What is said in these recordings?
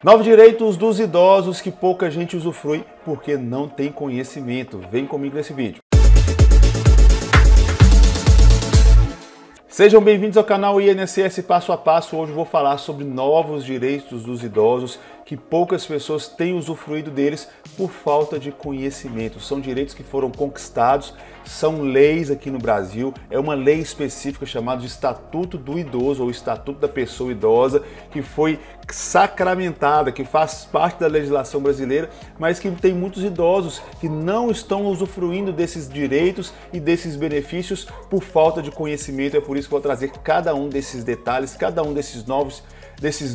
Novos direitos dos idosos que pouca gente usufrui porque não tem conhecimento. Vem comigo nesse vídeo. Sejam bem-vindos ao canal INSS Passo a Passo. Hoje eu vou falar sobre novos direitos dos idosos que poucas pessoas têm usufruído deles por falta de conhecimento. São direitos que foram conquistados, são leis aqui no Brasil. É uma lei específica chamada de Estatuto do Idoso ou Estatuto da Pessoa Idosa, que foi sacramentada, que faz parte da legislação brasileira, mas que tem muitos idosos que não estão usufruindo desses direitos e desses benefícios por falta de conhecimento. É por isso que eu vou trazer cada um desses detalhes, cada um desses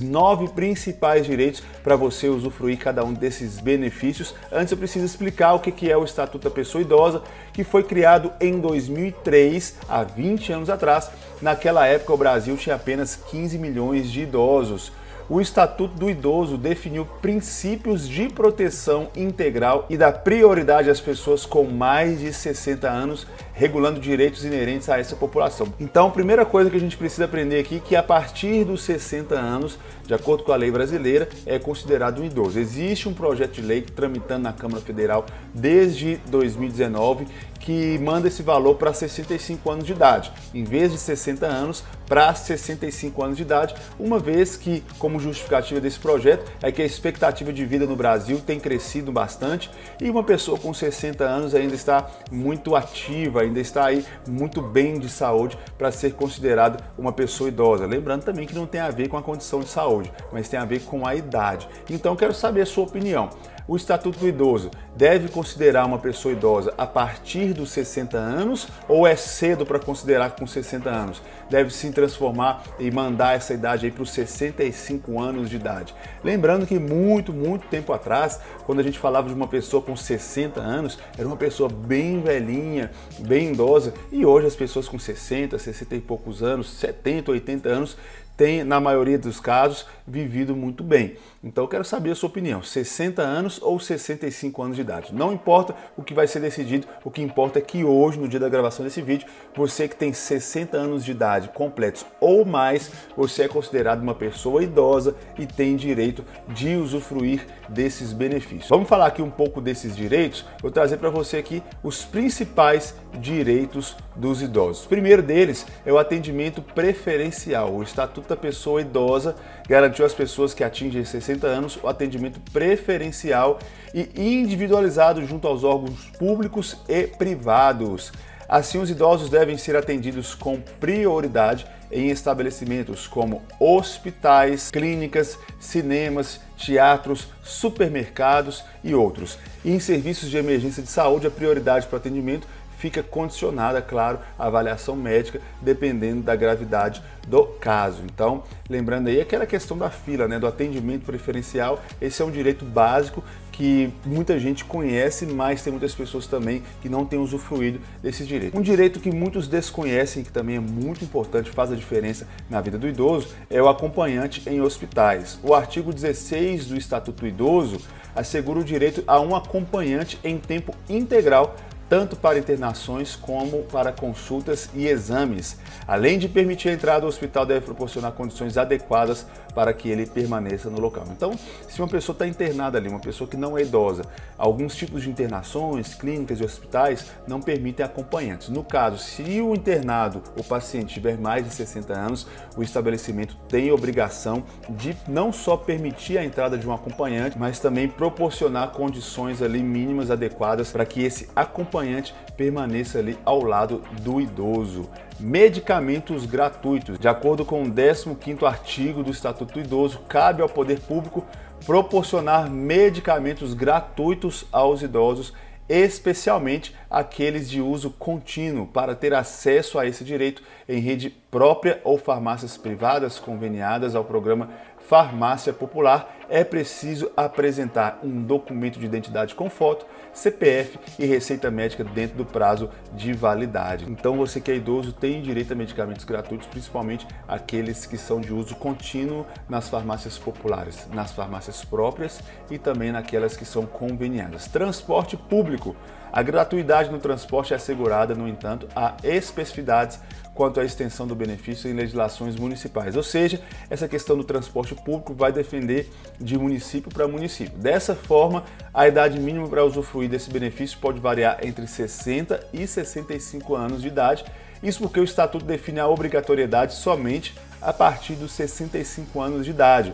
9 principais direitos para você usufruir cada um desses benefícios. Antes eu preciso explicar o que é o Estatuto da Pessoa Idosa, que foi criado em 2003, há 20 anos atrás. Naquela época o Brasil tinha apenas 15 milhões de idosos. O Estatuto do Idoso definiu princípios de proteção integral e da prioridade às pessoas com mais de 60 anos, regulando direitos inerentes a essa população. Então, a primeira coisa que a gente precisa aprender aqui é que a partir dos 60 anos, de acordo com a lei brasileira, é considerado um idoso. Existe um projeto de lei tramitando na Câmara Federal desde 2019 que manda esse valor para 65 anos de idade, em vez de 60 anos para 65 anos de idade, uma vez que, como justificativa desse projeto, é que a expectativa de vida no Brasil tem crescido bastante e uma pessoa com 60 anos ainda está muito ativa, ainda está aí muito bem de saúde para ser considerada uma pessoa idosa. Lembrando também que não tem a ver com a condição de saúde, mas tem a ver com a idade. Então, quero saber a sua opinião. O Estatuto do Idoso deve considerar uma pessoa idosa a partir dos 60 anos ou é cedo para considerar com 60 anos? Deve se transformar e mandar essa idade aí para os 65 anos de idade. Lembrando que muito tempo atrás, quando a gente falava de uma pessoa com 60 anos, era uma pessoa bem velhinha, bem idosa, e hoje as pessoas com 60 e poucos anos, 70, 80 anos, tem, na maioria dos casos, vivido muito bem. Então eu quero saber a sua opinião, 60 anos ou 65 anos de idade. Não importa o que vai ser decidido, o que importa é que hoje, no dia da gravação desse vídeo, você que tem 60 anos de idade completos ou mais, você é considerado uma pessoa idosa e tem direito de usufruir desses benefícios. Vamos falar aqui um pouco desses direitos. Vou trazer para você aqui os principais direitos dos idosos. O primeiro deles é o atendimento preferencial. O Estatuto da Pessoa Idosa garantiu às pessoas que atingem 60 anos o atendimento preferencial e individualizado junto aos órgãos públicos e privados. Assim, os idosos devem ser atendidos com prioridade em estabelecimentos como hospitais, clínicas, cinemas, teatros, supermercados e outros. E em serviços de emergência de saúde, a prioridade para o atendimento fica condicionada, claro, à avaliação médica, dependendo da gravidade do caso. Então, lembrando aí aquela questão da fila, né, do atendimento preferencial, esse é um direito básico que muita gente conhece, mas tem muitas pessoas também que não têm usufruído desse direito. Um direito que muitos desconhecem, que também é muito importante, faz a diferença na vida do idoso, é o acompanhante em hospitais. O artigo 16 do Estatuto do Idoso assegura o direito a um acompanhante em tempo integral, tanto para internações como para consultas e exames. Além de permitir a entrada, o hospital deve proporcionar condições adequadas para que ele permaneça no local. Então, se uma pessoa está internada ali, uma pessoa que não é idosa, alguns tipos de internações, clínicas e hospitais não permitem acompanhantes. No caso, se o internado, o paciente tiver mais de 60 anos, o estabelecimento tem a obrigação de não só permitir a entrada de um acompanhante, mas também proporcionar condições ali mínimas adequadas para que esse acompanhante permaneça ali ao lado do idoso. Medicamentos gratuitos. De acordo com o 15º artigo do Estatuto do Idoso, cabe ao poder público proporcionar medicamentos gratuitos aos idosos, especialmente aqueles de uso contínuo. Para ter acesso a esse direito em rede própria ou farmácias privadas conveniadas ao programa Farmácia Popular, é preciso apresentar um documento de identidade com foto, CPF e receita médica dentro do prazo de validade. Então você que é idoso tem direito a medicamentos gratuitos, principalmente aqueles que são de uso contínuo nas farmácias populares, nas farmácias próprias e também naquelas que são conveniadas. Transporte público. A gratuidade no transporte é assegurada, no entanto, há especificidades quanto à extensão do benefício em legislações municipais. Ou seja, essa questão do transporte público vai defender de município para município. Dessa forma, a idade mínima para usufruir desse benefício pode variar entre 60 e 65 anos de idade. Isso porque o Estatuto define a obrigatoriedade somente a partir dos 65 anos de idade,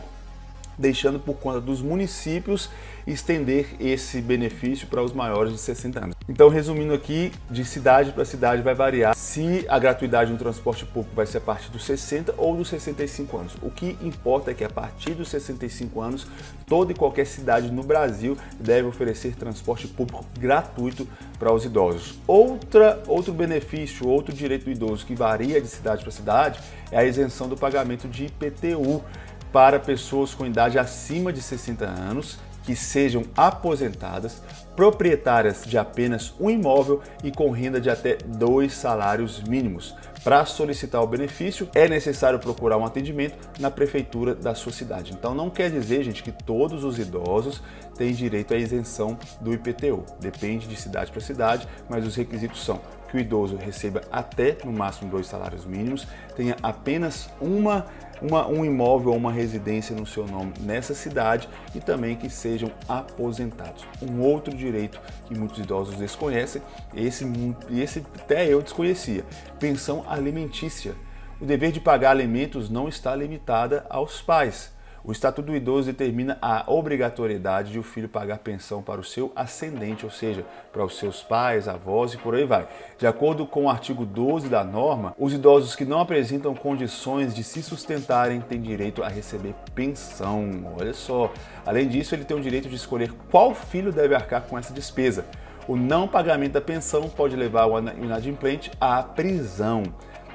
deixando por conta dos municípios estender esse benefício para os maiores de 60 anos. Então, resumindo aqui, de cidade para cidade vai variar se a gratuidade no transporte público vai ser a partir dos 60 ou dos 65 anos. O que importa é que a partir dos 65 anos, toda e qualquer cidade no Brasil deve oferecer transporte público gratuito para os idosos. Outro benefício, outro direito do idoso que varia de cidade para cidade é a isenção do pagamento de IPTU para pessoas com idade acima de 60 anos, que sejam aposentadas, proprietárias de apenas um imóvel e com renda de até 2 salários mínimos. Para solicitar o benefício, é necessário procurar um atendimento na prefeitura da sua cidade. Então não quer dizer, gente, que todos os idosos têm direito à isenção do IPTU. Depende de cidade para cidade, mas os requisitos são que o idoso receba até, no máximo, 2 salários mínimos, tenha apenas um imóvel ou uma residência no seu nome nessa cidade e também que sejam aposentados. Um outro direito que muitos idosos desconhecem, esse até eu desconhecia, pensão alimentícia. O dever de pagar alimentos não está limitada aos pais. O Estatuto do Idoso determina a obrigatoriedade de o filho pagar pensão para o seu ascendente, ou seja, para os seus pais, avós e por aí vai. De acordo com o artigo 12 da norma, os idosos que não apresentam condições de se sustentarem têm direito a receber pensão. Olha só. Além disso, ele tem o direito de escolher qual filho deve arcar com essa despesa. O não pagamento da pensão pode levar o inadimplente à prisão.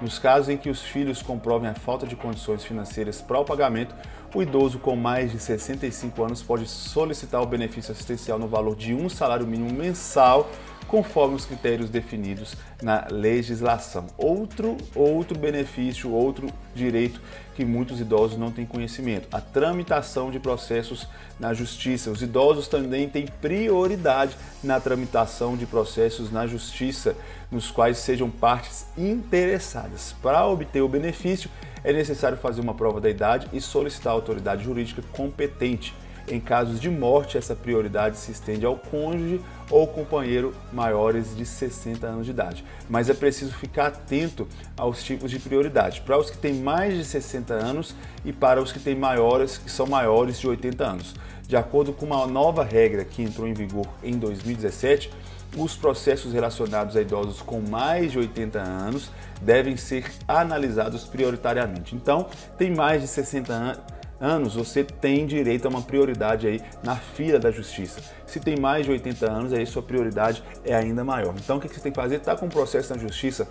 Nos casos em que os filhos comprovem a falta de condições financeiras para o pagamento, o idoso com mais de 65 anos pode solicitar o benefício assistencial no valor de um salário mínimo mensal, conforme os critérios definidos na legislação. Outro benefício, outro direito que muitos idosos não têm conhecimento, a tramitação de processos na justiça. Os idosos também têm prioridade na tramitação de processos na justiça, nos quais sejam partes interessadas. Para obter o benefício, é necessário fazer uma prova da idade e solicitar a autoridade jurídica competente. Em casos de morte, essa prioridade se estende ao cônjuge ou companheiro maiores de 60 anos de idade. Mas é preciso ficar atento aos tipos de prioridade, para os que têm mais de 60 anos e para os que são maiores de 80 anos. De acordo com uma nova regra que entrou em vigor em 2017, os processos relacionados a idosos com mais de 80 anos devem ser analisados prioritariamente. Então, tem mais de 60 anos, você tem direito a uma prioridade aí na fila da justiça. Se tem mais de 80 anos, aí sua prioridade é ainda maior. Então, o que você tem que fazer? Está com um processo na justiça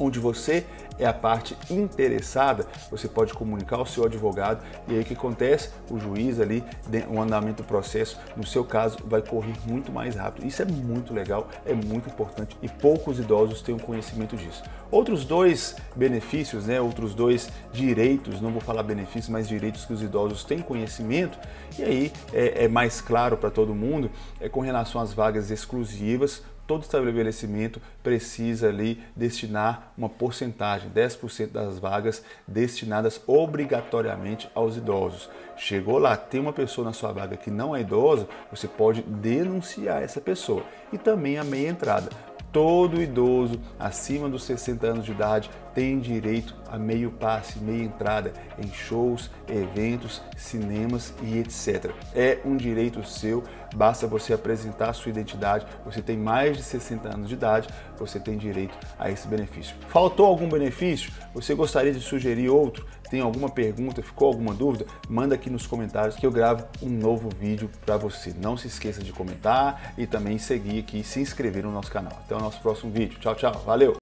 onde você é a parte interessada, você pode comunicar ao seu advogado e aí o que acontece? O juiz ali, o andamento do processo, no seu caso, vai correr muito mais rápido. Isso é muito legal, é muito importante e poucos idosos têm o conhecimento disso. Outros dois benefícios, outros dois direitos, não vou falar benefícios, mas direitos que os idosos têm conhecimento, e aí é mais claro para todo mundo, é com relação às vagas exclusivas. Todo estabelecimento precisa ali destinar uma porcentagem, 10% das vagas destinadas obrigatoriamente aos idosos. Chegou lá, tem uma pessoa na sua vaga que não é idosa, você pode denunciar essa pessoa. E também a meia entrada. Todo idoso acima dos 60 anos de idade tem direito a meio passe, meia entrada em shows, eventos, cinemas e etc. É um direito seu, basta você apresentar a sua identidade, você tem mais de 60 anos de idade, você tem direito a esse benefício. Faltou algum benefício? Você gostaria de sugerir outro? Tem alguma pergunta? Ficou alguma dúvida? Manda aqui nos comentários que eu gravo um novo vídeo para você. Não se esqueça de comentar e também seguir aqui e se inscrever no nosso canal. Até o nosso próximo vídeo. Tchau, tchau. Valeu!